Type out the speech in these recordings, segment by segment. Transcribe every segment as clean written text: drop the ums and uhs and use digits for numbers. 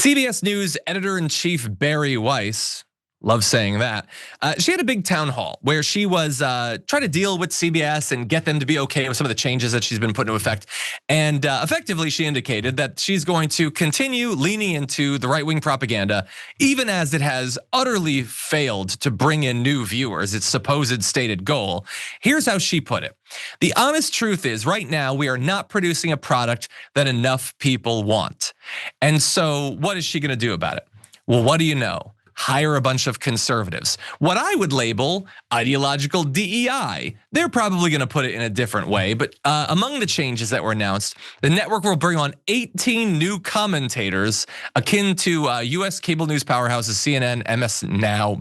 CBS News editor-in-chief Bari Weiss, love saying that, she had a big town hall where she was trying to deal with CBS and get them to be okay with some of the changes that she's been putting into effect. And effectively, she indicated that she's going to continue leaning into the right-wing propaganda, even as it has utterly failed to bring in new viewers, its supposed stated goal. Here's how she put it. The honest truth is, right now, we are not producing a product that enough people want. And so what is she gonna do about it? Well, what do you know? Hire a bunch of conservatives. What I would label ideological DEI. They're probably gonna put it in a different way, but among the changes that were announced, the network will bring on 18 new commentators akin to US cable news powerhouses CNN, MS Now,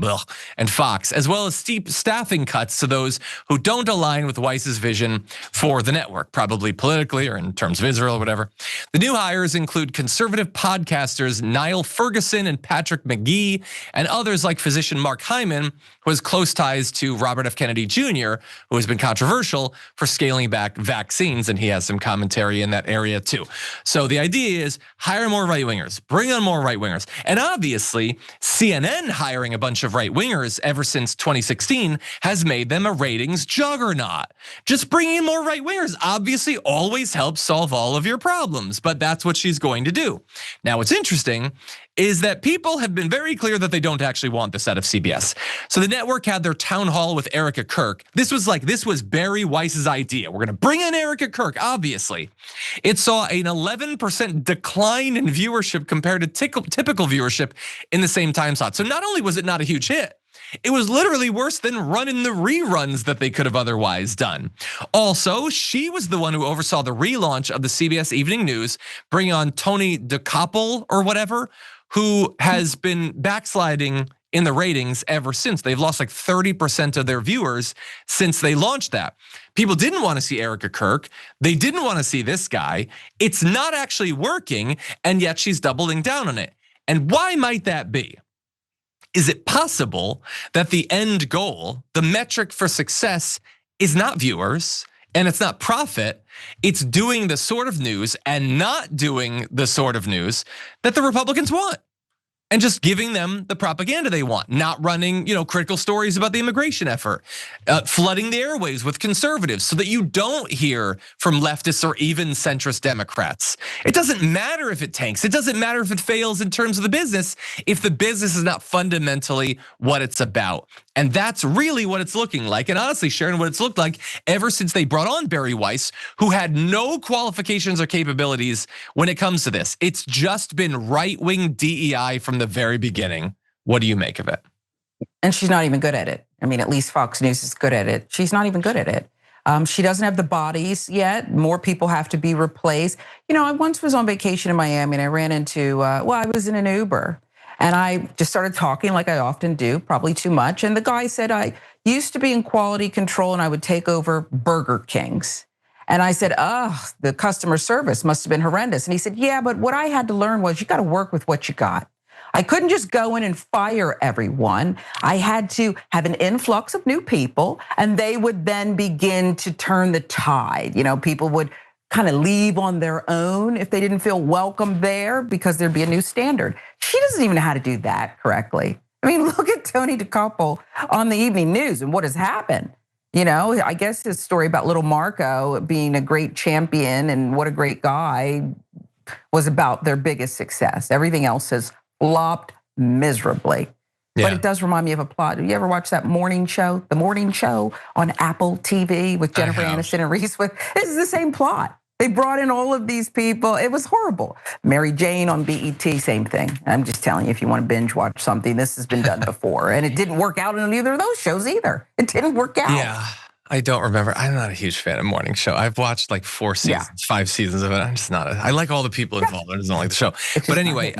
and Fox, as well as steep staffing cuts to those who don't align with Weiss's vision for the network, probably politically or in terms of Israel or whatever. The new hires include conservative podcasters Niall Ferguson and Patrick McGee, and others like physician Mark Hyman, who has close ties to Robert F. Kennedy Jr., who has been controversial for scaling back vaccines, and he has some commentary in that area too. So the idea is hire more right-wingers, bring on more right-wingers. And obviously, CNN hiring a bunch of right-wingers ever since 2016 has made them a ratings juggernaut. Just bringing in more right-wingers obviously always helps solve all of your problems, but that's what she's going to do. Now, what's interesting is that people have been very clear that they don't actually want this out of CBS. So the network had their town hall with Erica Kirk. This was Bari Weiss's idea. We're gonna bring in Erica Kirk, obviously. It saw an 11% decline in viewership compared to typical viewership in the same time slot. So not only was it not a huge hit, it was literally worse than running the reruns that they could have otherwise done. Also, she was the one who oversaw the relaunch of the CBS Evening News, bringing on Tony DeCoppel or whatever, who has been backsliding in the ratings ever since. They've lost like 30% of their viewers since they launched that. People didn't want to see Erica Kirk. They didn't want to see this guy. It's not actually working, and yet she's doubling down on it. And why might that be? Is it possible that the end goal, the metric for success, is not viewers and it's not profit? It's doing the sort of news and not doing the sort of news that the Republicans want, and just giving them the propaganda they want, not running, critical stories about the immigration effort, flooding the airwaves with conservatives so that you don't hear from leftists or even centrist Democrats. It doesn't matter if it tanks. It doesn't matter if it fails in terms of the business, if the business is not fundamentally what it's about. And that's really what it's looking like. And honestly, Sharon, what it's looked like ever since they brought on Bari Weiss, who had no qualifications or capabilities when it comes to this. It's just been right-wing DEI from the very beginning. What do you make of it? And she's not even good at it. I mean, at least Fox News is good at it. She's not even good at it. She doesn't have the bodies yet. More people have to be replaced. I once was on vacation in Miami and I ran into, I was in an Uber. And I just started talking like I often do, probably too much. And the guy said, I used to be in quality control and I would take over Burger Kings. And I said, the customer service must have been horrendous. And he said, yeah, but what I had to learn was you got to work with what you got. I couldn't just go in and fire everyone. I had to have an influx of new people and they would then begin to turn the tide. People would kind of leave on their own if they didn't feel welcome there because there'd be a new standard. She doesn't even know how to do that correctly. I mean, look at Tony DeCoppel on the evening news and what has happened. I guess his story about little Marco being a great champion and what a great guy was about their biggest success. Everything else has flopped miserably. Yeah. But it does remind me of a plot. Have you ever watched that morning show, The Morning Show on Apple TV with Jennifer Aniston and Reese Witherspoon? This is the same plot. They brought in all of these people. It was horrible. Mary Jane on BET, same thing. I'm just telling you, if you want to binge watch something, this has been done before. And it didn't work out in either of those shows either. It didn't work out. Yeah, I don't remember. I'm not a huge fan of morning show. I've watched like 4 seasons, 5 seasons of it. I'm just not. I like all the people involved. I just don't like the show. But anyway,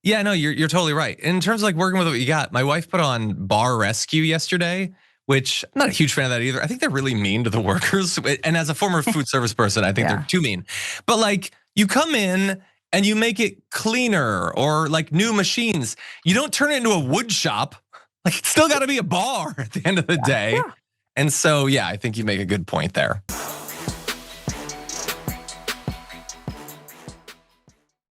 yeah, no, you're totally right. In terms of like working with what you got, my wife put on Bar Rescue yesterday, which I'm not a huge fan of that either. I think they're really mean to the workers. And as a former food service person, I think they're too mean. But like you come in and you make it cleaner or like new machines. You don't turn it into a wood shop. Like it's still gotta be a bar at the end of the day. And so, yeah, I think you make a good point there.